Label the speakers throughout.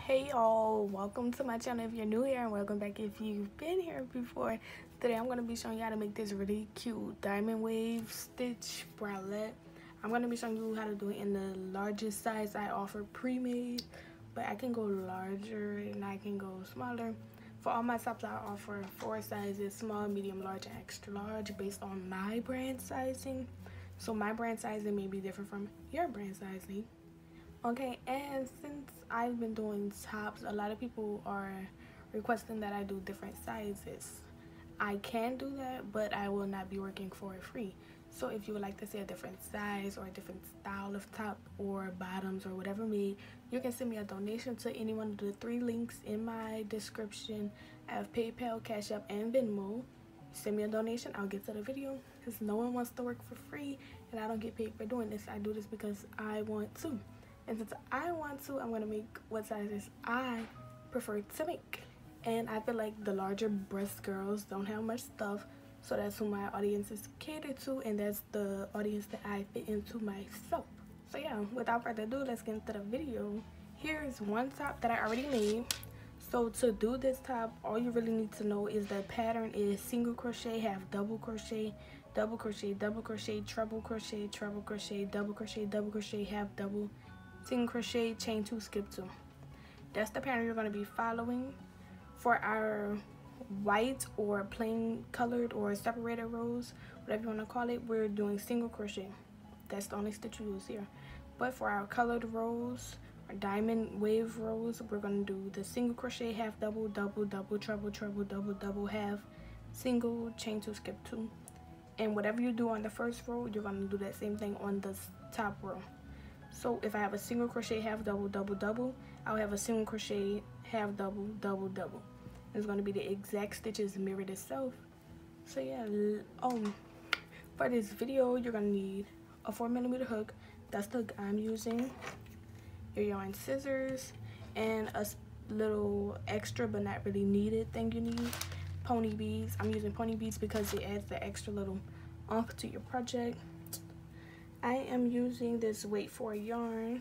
Speaker 1: Hey all, welcome to my channel if you're new here, and welcome back if you've been here before. Today I'm going to be showing you how to make this really cute diamond wave stitch bralette. I'm going to be showing you how to do it in the largest size I offer pre-made, but I can go larger and I can go smaller. For all my tops I offer 4 sizes: small, medium, large, and extra large, based on my brand sizing. So my brand sizing may be different from your brand sizing. Okay, and since I've been doing tops, a lot of people are requesting that I do different sizes. I can do that, but I will not be working for free. So if you would like to see a different size or a different style of top or bottoms or whatever made, you can send me a donation to any one of the 3 links in my description. I have PayPal, Cash App, and Venmo. Send me a donation, I'll get to the video, because no one wants to work for free and I don't get paid for doing this. I do this because I want to. And since I want to, I'm going to make what sizes I prefer to make. And I feel like the larger breast girls don't have much stuff, so that's who my audience is catered to, and that's the audience that I fit into myself. So yeah, without further ado, let's get into the video. Here is one top that I already made. So to do this top, all you really need to know is the pattern is single crochet, half double crochet, double crochet, double crochet, treble crochet, treble crochet, double crochet, double crochet, half double, single crochet, chain 2, skip 2. That's the pattern you're going to be following. For our white or plain colored or separated rows, whatever you want to call it, we're doing single crochet. That's the only stitch you use here. But for our colored rows or diamond wave rows, we're going to do the single crochet, half double, double, double, treble, treble, double, double, half, single, chain 2, skip 2. And whatever you do on the first row, you're going to do that same thing on the top row. So if I have a single crochet, half double, double, double, I'll have a single crochet, half double, double, double. It's going to be the exact stitches mirrored itself. So yeah, for this video, you're going to need a 4mm hook. That's the hook I'm using. Your yarn scissors, and a little extra but not really needed thing you need, pony beads. I'm using pony beads because it adds the extra little oomph to your project. I am using this weight for yarn.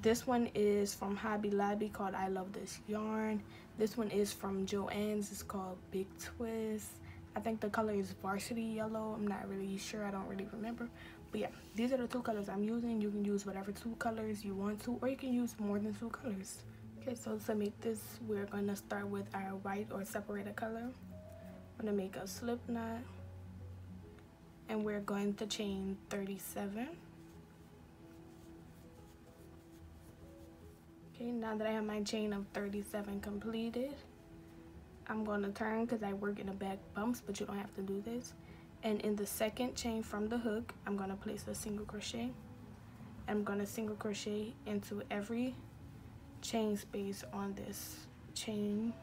Speaker 1: This one is from Hobby Lobby called I Love This Yarn. This one is from Joann's. It's called Big Twist. I think the color is Varsity Yellow. I'm not really sure. I don't really remember. But yeah, these are the 2 colors I'm using. You can use whatever 2 colors you want to, or you can use more than 2 colors. Okay, so to make this, we're going to start with our white or separated color. I'm going to make a slip knot. And we're going to chain 37. Okay, now that I have my chain of 37 completed, I'm going to turn because I work in the back bumps, but you don't have to do this. And in the second chain from the hook, I'm going to place a single crochet. I'm going to single crochet into every chain space on this chain.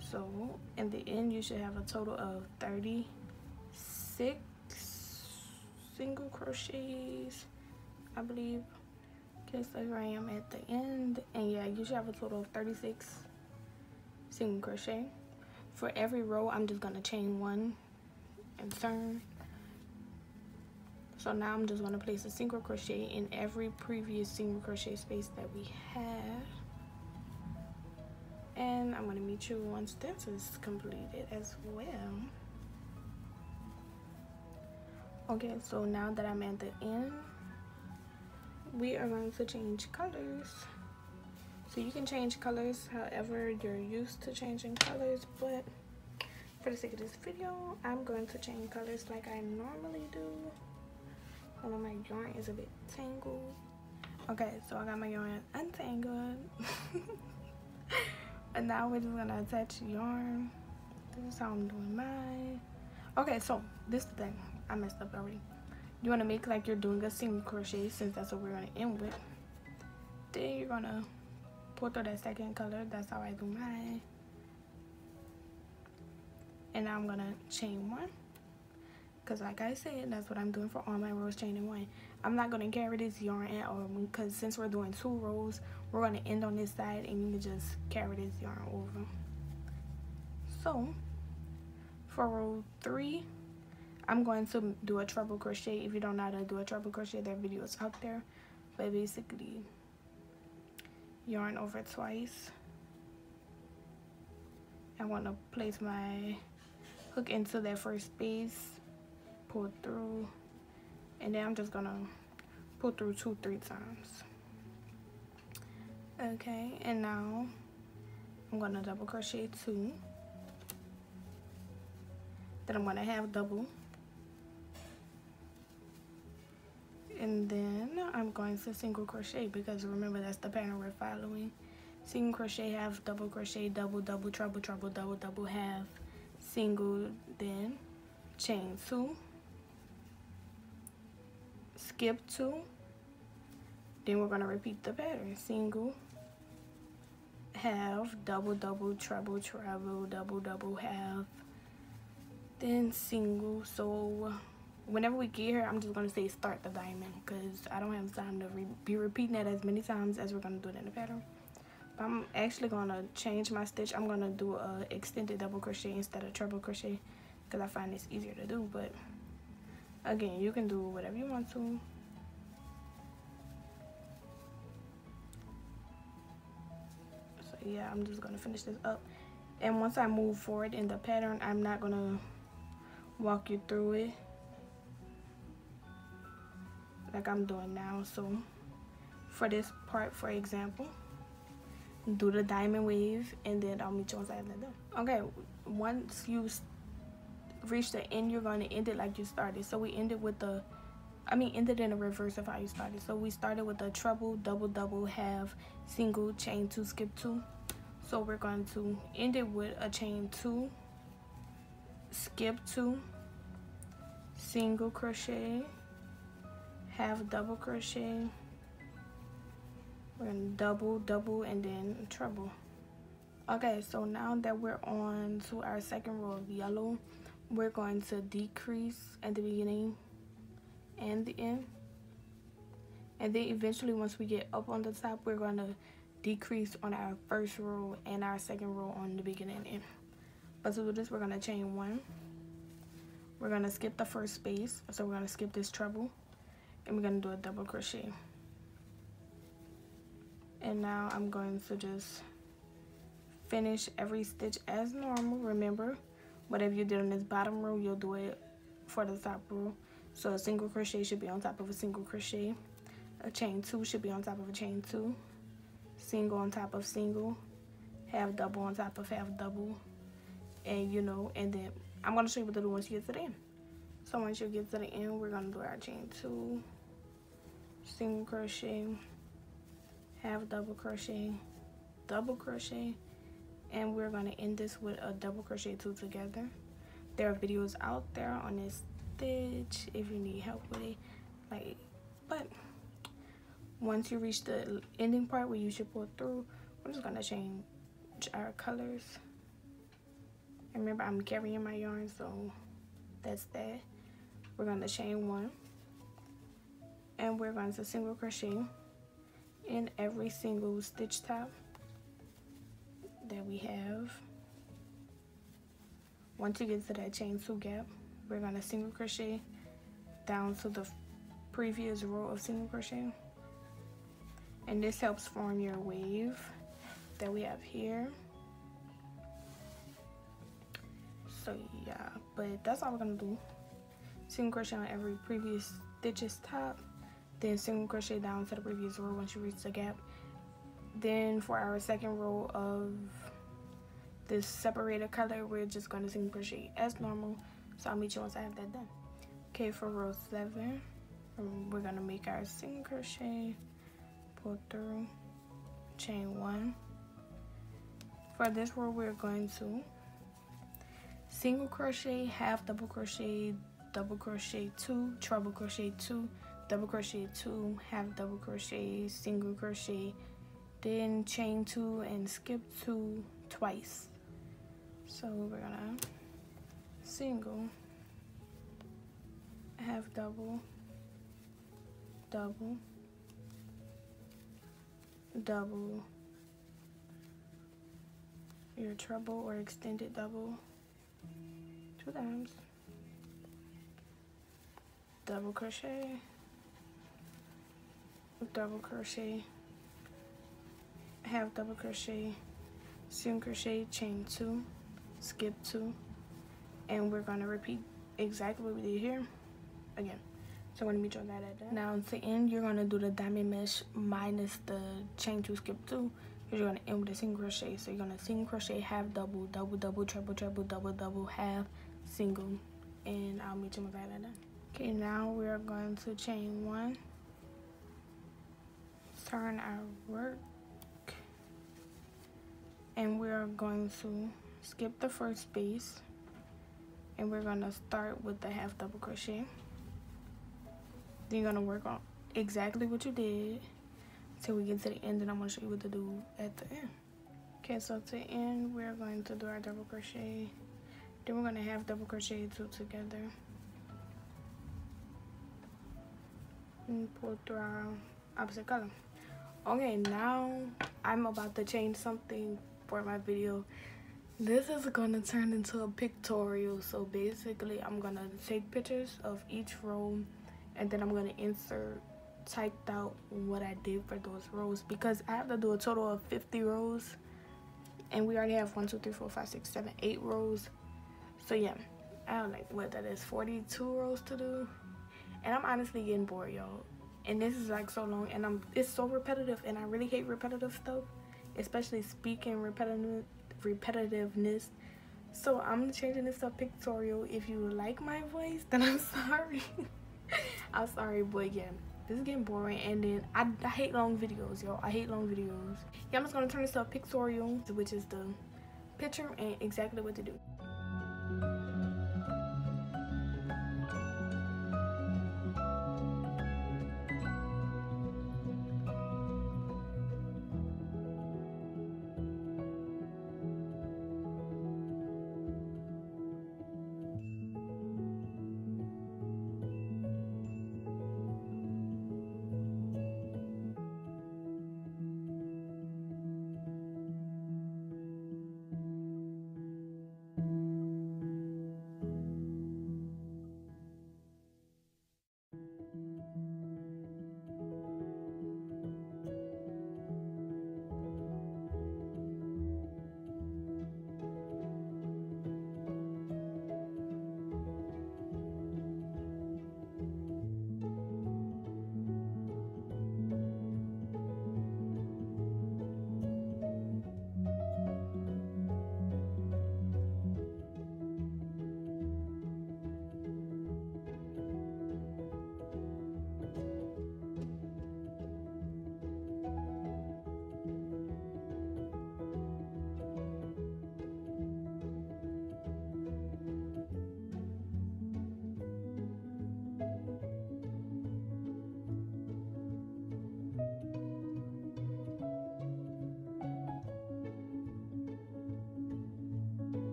Speaker 1: So in the end, you should have a total of 36 single crochets, I believe. Okay, so here I am at the end, and yeah, you should have a total of 36 single crochet. For every row, I'm just gonna chain 1 and turn. So now I'm just gonna place a single crochet in every previous single crochet space that we have, and I'm gonna meet you once this is completed as well. Okay, so now that I'm at the end, we are going to change colors. So you can change colors however you're used to changing colors, but for the sake of this video, I'm going to change colors like I normally do. Although my yarn is a bit tangled. Okay, so I got my yarn untangled. And now we're just gonna attach yarn. This is how I'm doing mine. Okay, so this is the thing. I messed up already. You want to make like you're doing a single crochet, since that's what we're going to end with. Then you're going to pull through that second color. That's how I do mine. And now I'm going to chain 1. Because like I said, that's what I'm doing for all my rows, chaining 1. I'm not going to carry this yarn at all, because since we're doing 2 rows, we're going to end on this side and you can just carry this yarn over. So for row 3, I'm going to do a treble crochet. If you don't know how to do a treble crochet, there are videos out there. But basically, yarn over twice. I want to place my hook into that first space, pull through, and then I'm just gonna pull through 2-3 times. Okay, and now I'm gonna double crochet 2. Then I'm gonna half double, and then I'm going to single crochet, because remember that's the pattern we're following. Single crochet, half double crochet, double double, treble treble, double double, half, single, then chain 2, skip 2, then we're going to repeat the pattern. Single, half, double double, treble treble, double double, half, then single. So whenever we get here, I'm just going to say start the diamond, because I don't have time to be repeating that as many times as we're going to do it in the pattern. I'm actually going to change my stitch. I'm going to do a extended double crochet instead of treble crochet, because I find it's easier to do. But again, you can do whatever you want to. So yeah, I'm just going to finish this up. And once I move forward in the pattern, I'm not going to walk you through it like I'm doing now. So for this part, for example, do the diamond wave, and then I'll meet you once I have that done. Okay, once you reach the end, you're going to end it like you started. So we ended with the, ended in the reverse of how you started. So we started with a treble, double double, half, single, chain 2, skip 2. So we're going to end it with a chain 2, skip 2, single crochet, half double crochet, we're gonna double double, and then treble. Okay, so now that we're on to our second row of yellow, we're going to decrease at the beginning and the end, and then eventually once we get up on the top, we're going to decrease on our first row and our second row on the beginning and end. But to do this, we're going to chain 1, we're going to skip the first space, so we're going to skip this treble, and we're going to do a double crochet. And now I'm going to just finish every stitch as normal. Remember, whatever you did on this bottom row, you'll do it for the top row. So a single crochet should be on top of a single crochet, a chain 2 should be on top of a chain 2, single on top of single, half double on top of half double, and and then I'm going to show you what to do once you get to the end. So once you get to the end, we're going to do our chain 2, single crochet, half double crochet, double crochet, and we're going to end this with a double crochet 2 together. There are videos out there on this stitch if you need help with it. But once you reach the ending part where you should pull through, we're just going to change our colors. And remember, I'm carrying my yarn, so that's that. We're going to chain 1, and we're going to single crochet in every single stitch top that we have. Once you get to that chain 2 gap, we're going to single crochet down to the previous row of single crochet, and this helps form your wave that we have here. So yeah, but that's all we're going to do. Single crochet on every previous stitch's top, then single crochet down to the previous row once you reach the gap. Then for our second row of this separated color, we're just going to single crochet as normal. So I'll meet you once I have that done. Okay, for row 7, we're going to make our single crochet, pull through, chain 1. For this row, we're going to single crochet, half double crochet, double crochet 2, treble crochet 2, double crochet 2, half double crochet, single crochet, then chain 2 and skip 2 twice. So we're gonna single, half double, double, double, your treble or extended double 2 times, double crochet, double crochet, half double crochet, single crochet, chain 2, skip 2, and we're going to repeat exactly what we did here again. So I'm going to meet you on that at that. Now to end, you're going to do the diamond mesh minus the chain 2, skip 2, because you're going to end with a single crochet. So you're going to single crochet, half double, double double, treble treble, double double, half, single, and I'll meet you on that at that. Okay, now we are going to chain 1, turn our work, and we are going to skip the first space, and we're going to start with the half double crochet. Then you're going to work on exactly what you did till we get to the end, and I'm going to show you what to do at the end. Okay, so to end, we're going to do our double crochet, then we're going to half double crochet 2 together and pull through our opposite color. Okay, now I'm about to change something for my video. This is gonna turn into a pictorial. So basically I'm gonna take pictures of each row, and then I'm gonna insert typed out what I did for those rows, because I have to do a total of 50 rows, and we already have 1, 2, 3, 4, 5, 6, 7, 8 rows. So yeah, I have like, what that is, 42 rows to do, and I'm honestly getting bored, y'all. And this is like so long, and it's so repetitive, and I really hate repetitive stuff, especially speaking repetitiveness. So I'm changing this to pictorial. If you like my voice, then I'm sorry. I'm sorry, but yeah, this is getting boring. And then I hate long videos, y'all. I hate long videos. Yeah, I'm just gonna turn this to a pictorial, which is the picture and exactly what to do.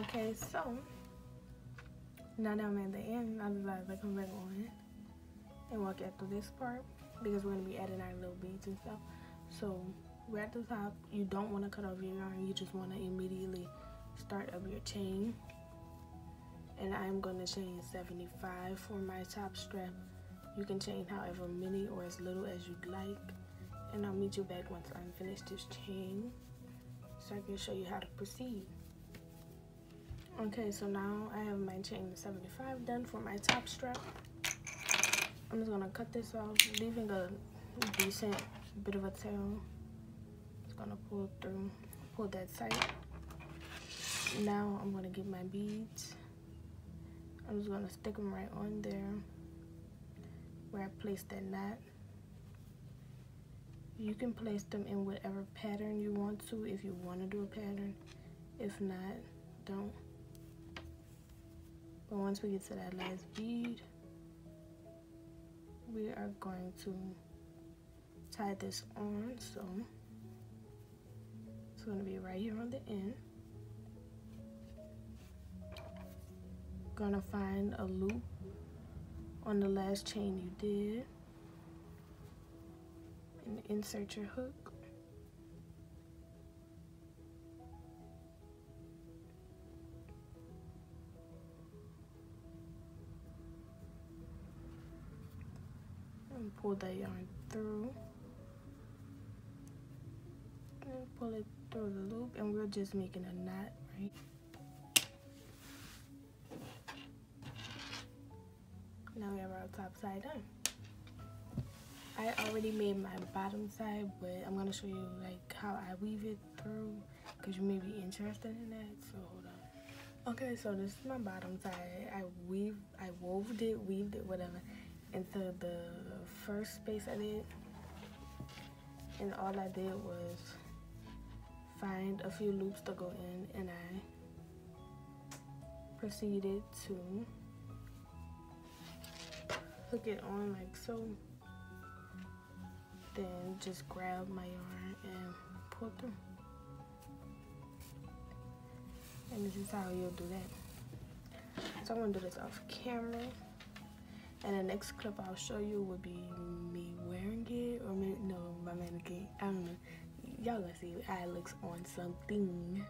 Speaker 1: Okay, so now that I'm at the end, I decided to come back on it and walk out through this part, because we're going to be adding our little beads and stuff. So we're at the top. You don't want to cut off your yarn. You just want to immediately start up your chain. And I'm going to chain 75 for my top strap. You can chain however many or as little as you'd like. And I'll meet you back once I'm finished this chain, so I can show you how to proceed. Okay, so now I have my chain 75 done for my top strap. I'm just gonna cut this off, leaving a decent bit of a tail. Just gonna pull that tight. Now I'm gonna get my beads. I'm just gonna stick them right on there where I placed that knot. You can place them in whatever pattern you want to if you want to do a pattern. If not, don't. But once we get to that last bead, we are going to tie this on. So it's going to be right here on the end. Gonna find a loop on the last chain you did and insert your hook. And pull that yarn through and pull it through the loop, and we're just making a knot, right? Now we have our top side done. I already made my bottom side, but I'm gonna show you like how I weave it through, because you may be interested in that. So hold on. Okay, so this is my bottom side. I weaved it, whatever, into the first space I did, and all I did was find a few loops to go in, and I proceeded to hook it on like so. Then just grab my yarn and pull through. And this is how you'll do that. So I'm gonna do this off camera. And the next clip I'll show you would be me wearing it, or maybe, no, my mannequin. I don't know. Y'all gonna see how it looks on something.